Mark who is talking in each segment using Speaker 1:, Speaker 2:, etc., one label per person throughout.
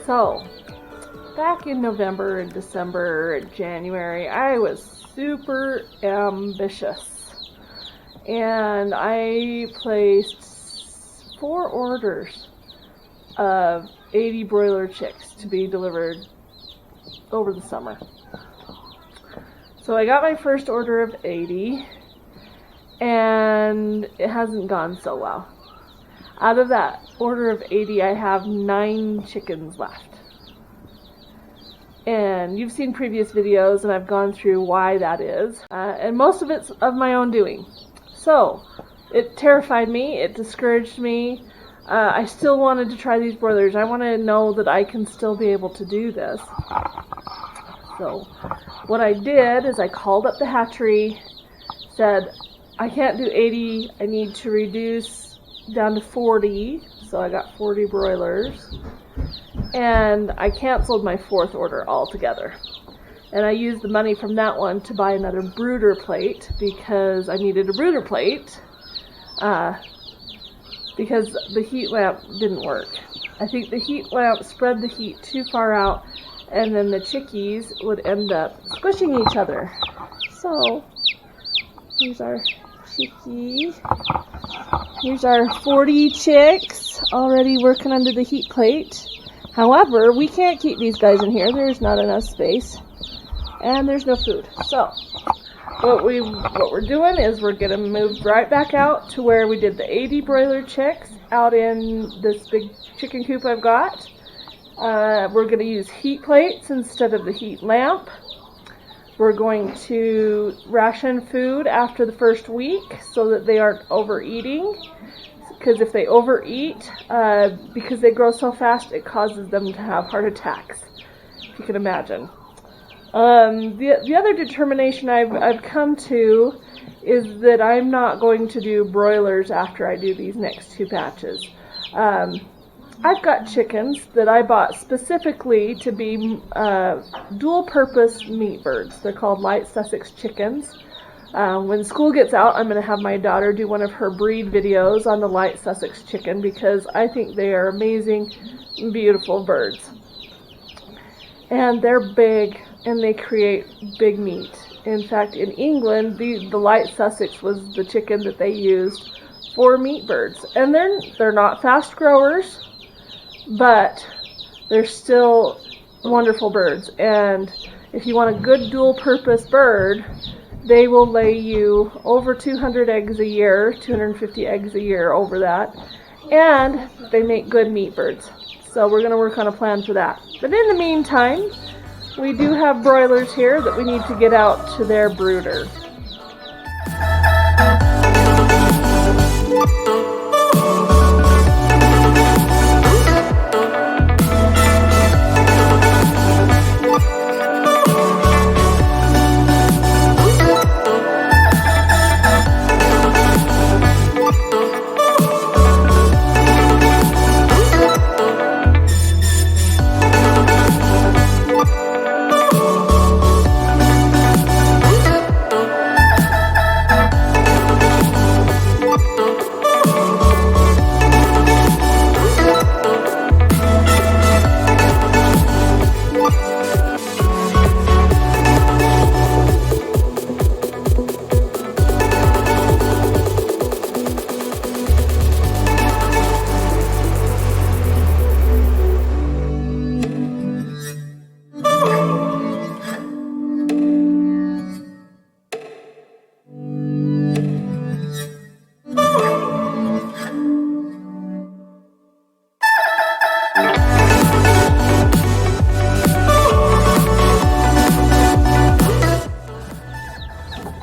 Speaker 1: So, back in November and December and January, I was super ambitious. And I placed 4 orders of 80 broiler chicks to be delivered over the summer. So I got my first order of 80, and it hasn't gone so well. Out of that order of 80, I have 9 chickens left. And you've seen previous videos, and I've gone through why that is. And most of it's of my own doing. So, it terrified me, it discouraged me. I still wanted to try these broilers. I want to know that I can still be able to do this. So, what I did is I called up the hatchery, said, I can't do 80, I need to reduce down to 40, so I got 40 broilers, and I canceled my 4th order altogether. And I used the money from that one to buy another brooder plate, because I needed a brooder plate, because the heat lamp didn't work. I think the heat lamp spread the heat too far out, and then the chickies would end up squishing each other. So, here's our chickies. Here's our 40 chicks already working under the heat plate. However, we can't keep these guys in here. There's not enough space. And there's no food. So, what we're doing is we're going to move right back out to where we did the 80 broiler chicks out in this big chicken coop I've got. We're going to use heat plates instead of the heat lamp. We're going to ration food after the first week so that they aren't overeating. Because if they overeat, because they grow so fast, it causes them to have heart attacks, if you can imagine. The other determination I've come to is that I'm not going to do broilers after I do these next 2 batches. I've got chickens that I bought specifically to be dual-purpose meat birds. They're called light Sussex chickens. When school gets out, I'm going to have my daughter do one of her breed videos on the light Sussex chicken because I think they are amazing, beautiful birds. And they're big, and they create big meat. In fact, in England, the light Sussex was the chicken that they used for meat birds. And they're not fast growers, but they're still wonderful birds. And if you want a good dual-purpose bird, they will lay you over 200 eggs a year, 250 eggs a year over that. And they make good meat birds. So we're going to work on a plan for that. But in the meantime, we do have broilers here that we need to get out to their brooder.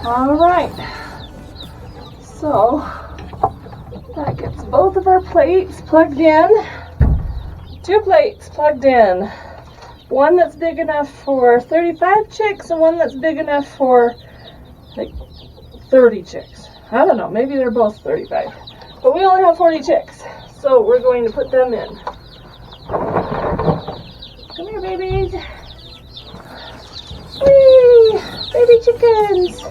Speaker 1: Alright, so that gets both of our plates plugged in. 2 plates plugged in. One that's big enough for 35 chicks and one that's big enough for like 30 chicks. I don't know, maybe they're both 35. But we only have 40 chicks, so we're going to put them in. Come here, babies. Whee! Baby chickens!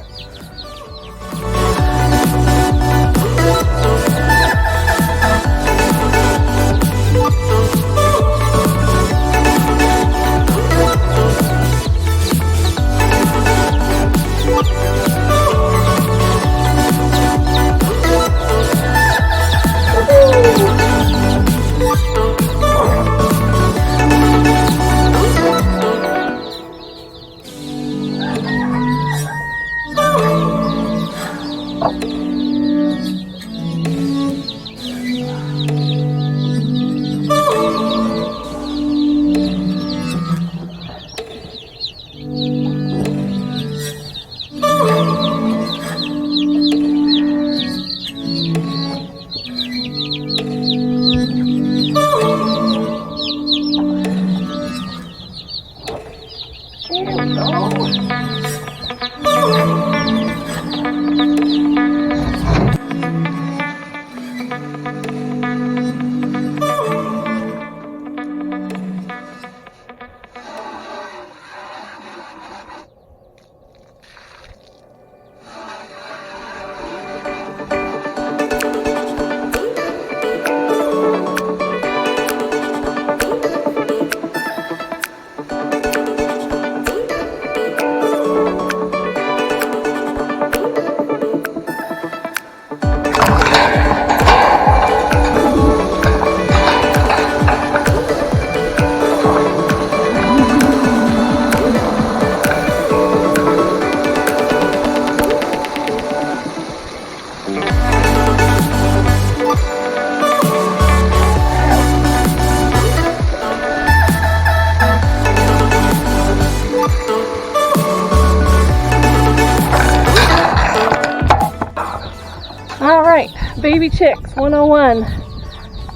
Speaker 1: Alright, baby chicks 101.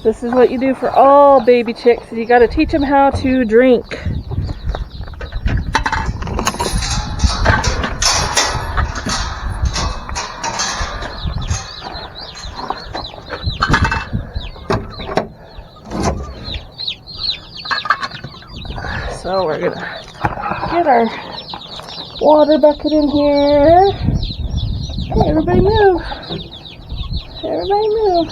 Speaker 1: This is what you do for all baby chicks. You got to teach them how to drink. So we're going to get our water bucket in here. Hey, everybody move. Everybody move.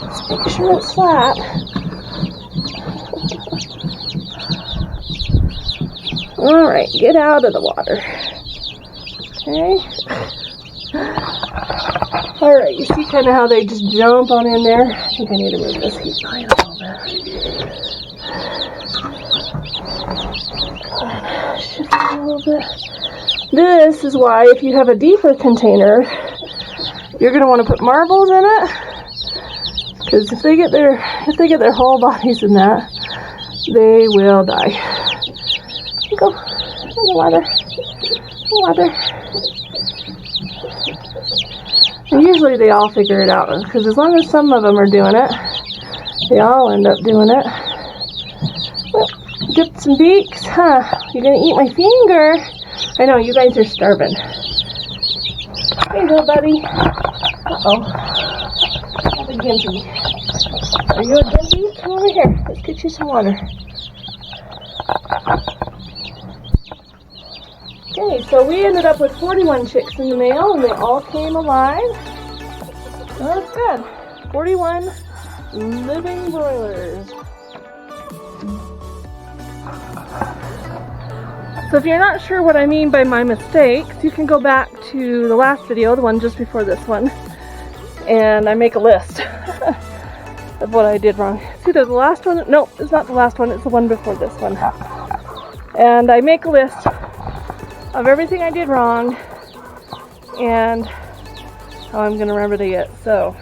Speaker 1: Let's make sure it's flat. Alright, get out of the water. Okay. Alright, you see kind of how they just jump on in there? I think I need to move this heat line a little bit. Shift it a little bit. This is why if you have a deeper container, you're going to want to put marbles in it, because if they get their whole bodies in that, they will die. Go, the water, And usually they all figure it out, because as long as some of them are doing it, they all end up doing it. Well, dip some beaks, huh? You're going to eat my finger. I know, you guys are starving. Here you go, buddy. Uh-oh. Have a gimpy. Are you a gimpy? Come over here. Let's get you some water. Okay, so we ended up with 41 chicks in the mail, and they all came alive. Well, that's good. 41 living broilers. So if you're not sure what I mean by my mistakes, you can go back to the last video, the one just before this one, and I make a list of what I did wrong. It's either the last one, no, it's not the last one, it's the one before this one. And I make a list of everything I did wrong and how I'm going to remedy it. So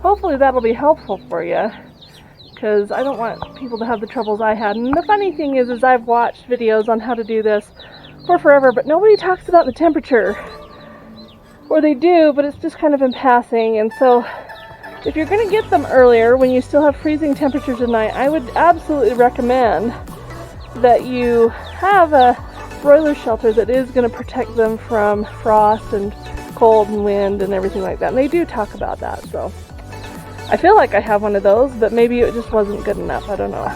Speaker 1: hopefully that'll be helpful for you, because I don't want people to have the troubles I had. And the funny thing is I've watched videos on how to do this for forever, but nobody talks about the temperature. Or they do, but it's just kind of in passing. And so if you're going to get them earlier, when you still have freezing temperatures at night, I would absolutely recommend that you have a broiler shelter that is going to protect them from frost and cold and wind and everything like that. And they do talk about that, so I feel like I have one of those, but maybe it just wasn't good enough. I don't know.